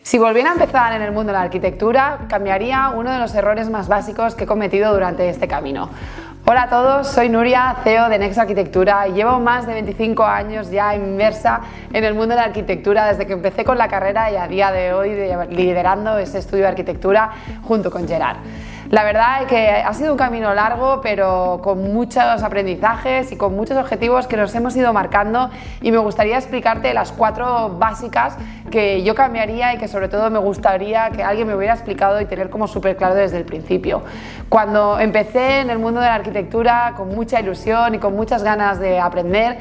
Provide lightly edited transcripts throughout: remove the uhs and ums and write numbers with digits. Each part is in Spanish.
Si volviera a empezar en el mundo de la arquitectura, cambiaría uno de los errores más básicos que he cometido durante este camino. Hola a todos, soy Nuria, CEO de Nexo Arquitectura y llevo más de 25 años ya inmersa en el mundo de la arquitectura desde que empecé con la carrera y a día de hoy liderando ese estudio de arquitectura junto con Gerard. La verdad es que ha sido un camino largo, pero con muchos aprendizajes y con muchos objetivos que nos hemos ido marcando, y me gustaría explicarte las 4 básicas que yo cambiaría y que sobre todo me gustaría que alguien me hubiera explicado y tener como súper claro desde el principio. Cuando empecé en el mundo de la arquitectura con mucha ilusión y con muchas ganas de aprender,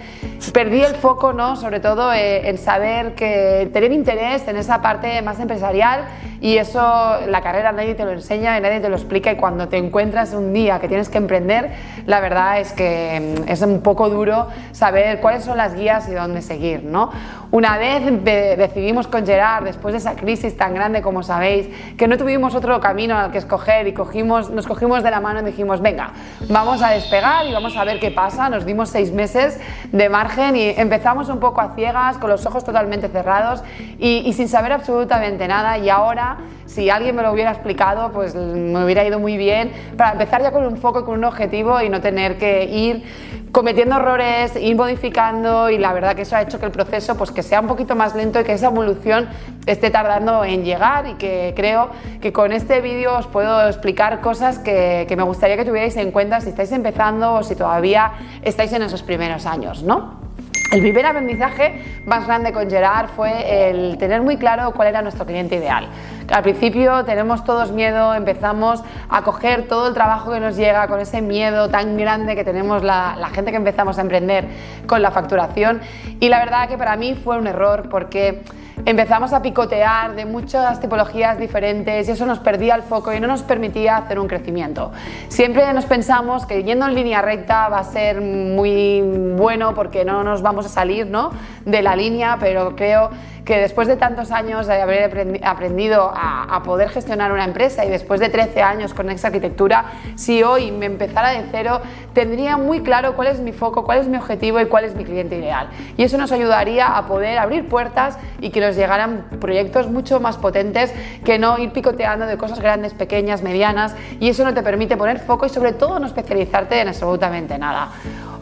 perdí el foco, ¿no? Sobre todo en saber que tener interés en esa parte más empresarial, y eso la carrera nadie te lo enseña y nadie te lo explica, y cuando te encuentras un día que tienes que emprender, la verdad es que es un poco duro saber cuáles son las guías y dónde seguir, ¿no? Una vez decidimos con Gerard, después de esa crisis tan grande como sabéis, que no tuvimos otro camino al que escoger y nos cogimos de la mano y dijimos, venga, vamos a despegar y vamos a ver qué pasa. Nos dimos 6 meses de margen y empezamos un poco a ciegas, con los ojos totalmente cerrados y sin saber absolutamente nada, y ahora, si alguien me lo hubiera explicado, pues me hubiera ido muy bien para empezar ya con un foco y con un objetivo y no tener que ir cometiendo errores, ir modificando, y la verdad que eso ha hecho que el proceso pues que sea un poquito más lento y que esa evolución esté tardando en llegar, y que creo que con este vídeo os puedo explicar cosas que me gustaría que tuvierais en cuenta si estáis empezando o si todavía estáis en esos primeros años, ¿no? El primer aprendizaje más grande con Gerard fue el tener muy claro cuál era nuestro cliente ideal. Al principio tenemos todos miedo, empezamos a coger todo el trabajo que nos llega con ese miedo tan grande que tenemos la gente que empezamos a emprender con la facturación, y la verdad que para mí fue un error, porque empezamos a picotear de muchas tipologías diferentes y eso nos perdía el foco y no nos permitía hacer un crecimiento. Siempre nos pensamos que yendo en línea recta va a ser muy bueno porque no nos vamos a salir, ¿no?, de la línea, pero creo que después de tantos años de haber aprendido a poder gestionar una empresa, y después de 13 años con Nexo Arquitectura, si hoy me empezara de cero, tendría muy claro cuál es mi foco, cuál es mi objetivo y cuál es mi cliente ideal. Y eso nos ayudaría a poder abrir puertas y que nos llegaran proyectos mucho más potentes, que no ir picoteando de cosas grandes, pequeñas, medianas, y eso no te permite poner foco y sobre todo no especializarte en absolutamente nada.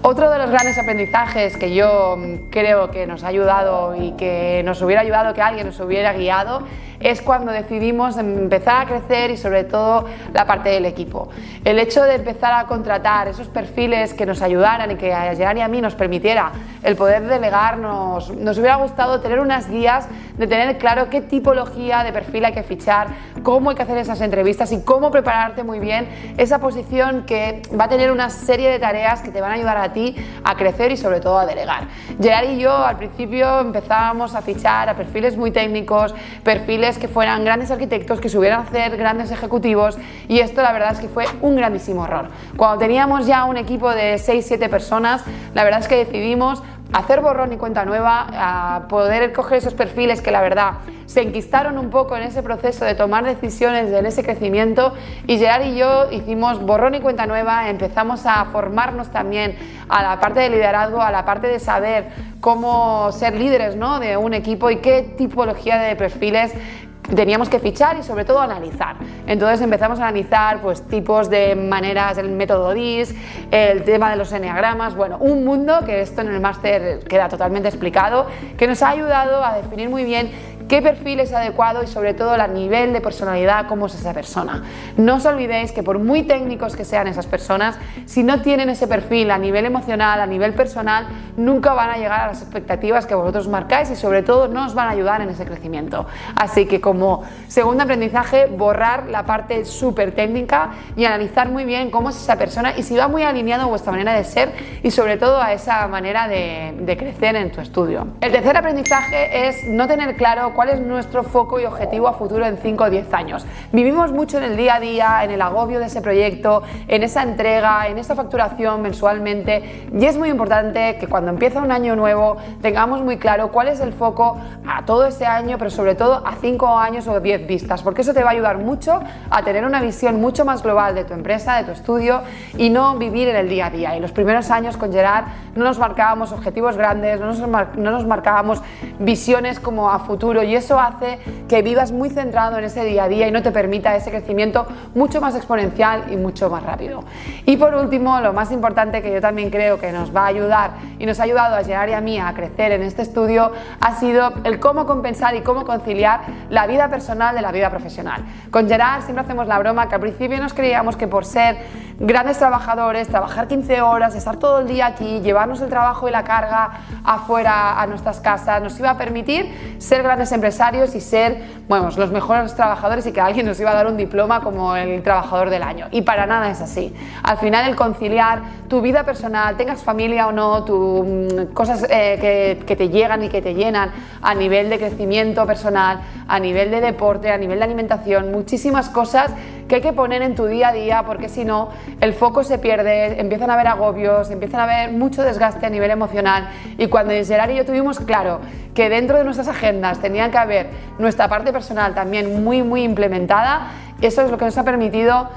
Otro de los grandes aprendizajes que yo creo que nos ha ayudado y que nos hubiera ayudado que alguien nos hubiera guiado es cuando decidimos empezar a crecer, y sobre todo la parte del equipo. El hecho de empezar a contratar esos perfiles que nos ayudaran y que a Gerard y a mí nos permitiera el poder delegar, nos hubiera gustado tener unas guías de tener claro qué tipología de perfil hay que fichar, cómo hay que hacer esas entrevistas y cómo prepararte muy bien esa posición que va a tener una serie de tareas que te van a ayudar a ti a crecer y sobre todo a delegar. Gerard y yo al principio empezábamos a fichar a perfiles muy técnicos, perfiles que fueran grandes arquitectos, que subieran a hacer grandes ejecutivos, y esto la verdad es que fue un grandísimo error. Cuando teníamos ya un equipo de 6-7 personas, la verdad es que decidimos hacer borrón y cuenta nueva, a poder coger esos perfiles que la verdad se enquistaron un poco en ese proceso de tomar decisiones, en ese crecimiento, y Gerard y yo hicimos borrón y cuenta nueva, empezamos a formarnos también a la parte de liderazgo, a la parte de saber cómo ser líderes, ¿no?, de un equipo y qué tipología de perfiles teníamos que fichar y sobre todo analizar. Entonces empezamos a analizar pues tipos de maneras, el método DIS, el tema de los enneagramas, bueno, un mundo que esto en el máster queda totalmente explicado, que nos ha ayudado a definir muy bien qué perfil es adecuado y sobre todo el nivel de personalidad, cómo es esa persona. No os olvidéis que por muy técnicos que sean esas personas, si no tienen ese perfil a nivel emocional, a nivel personal, nunca van a llegar a las expectativas que vosotros marcáis y sobre todo no os van a ayudar en ese crecimiento. Así que como segundo aprendizaje, borrar la parte súper técnica y analizar muy bien cómo es esa persona y si va muy alineado a vuestra manera de ser y sobre todo a esa manera de crecer en tu estudio. El tercer aprendizaje es no tener claro cuál es nuestro foco y objetivo a futuro en 5 o 10 años. Vivimos mucho en el día a día, en el agobio de ese proyecto, en esa entrega, en esa facturación mensualmente, y es muy importante que cuando empieza un año nuevo tengamos muy claro cuál es el foco a todo ese año, pero sobre todo a 5 años o 10 vistas, porque eso te va a ayudar mucho a tener una visión mucho más global de tu empresa, de tu estudio, y no vivir en el día a día. Y los primeros años con Gerard no nos marcábamos objetivos grandes, no nos marcábamos visiones como a futuro y eso hace que vivas muy centrado en ese día a día y no te permita ese crecimiento mucho más exponencial y mucho más rápido. Y por último, lo más importante que yo también creo que nos va a ayudar y nos ha ayudado a Gerard y a mí a crecer en este estudio ha sido el cómo compensar y cómo conciliar la vida personal de la vida profesional. Con Gerard siempre hacemos la broma que al principio nos creíamos que por ser grandes trabajadores, trabajar 15 horas, estar todo el día aquí, llevarnos el trabajo y la carga afuera a nuestras casas, nos iba a permitir ser grandes empresarios y ser, bueno, los mejores trabajadores y que alguien nos iba a dar un diploma como el trabajador del año. Y para nada es así. Al final el conciliar tu vida personal, tengas familia o no, cosas que te llegan y que te llenan a nivel de crecimiento personal, a nivel de deporte, a nivel de alimentación, muchísimas cosas que hay que poner en tu día a día, porque si no el foco se pierde, empiezan a haber agobios, empiezan a haber mucho desgaste a nivel emocional. Y cuando Gerard y yo tuvimos claro que dentro de nuestras agendas tenía que haber nuestra parte personal también muy implementada, eso es lo que nos ha permitido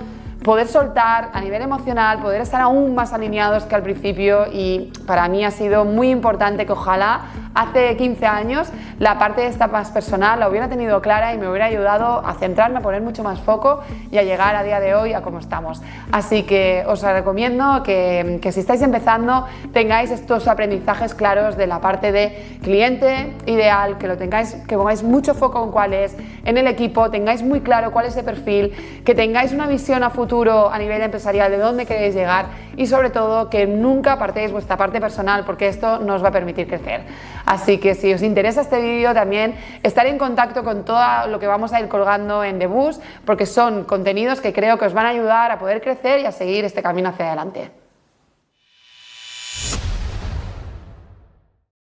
poder soltar a nivel emocional, poder estar aún más alineados que al principio, y para mí ha sido muy importante que ojalá hace 15 años la parte de esta más personal la hubiera tenido clara y me hubiera ayudado a centrarme, a poner mucho más foco y a llegar a día de hoy a cómo estamos. Así que os recomiendo que si estáis empezando tengáis estos aprendizajes claros de la parte de cliente ideal, que pongáis mucho foco en cuál es, en el equipo, tengáis muy claro cuál es el perfil, que tengáis una visión a futuro a nivel empresarial de dónde queréis llegar y sobre todo que nunca apartéis vuestra parte personal, porque esto nos va a permitir crecer. Así que si os interesa este vídeo también estaré en contacto con todo lo que vamos a ir colgando en The Boost, porque son contenidos que creo que os van a ayudar a poder crecer y a seguir este camino hacia adelante.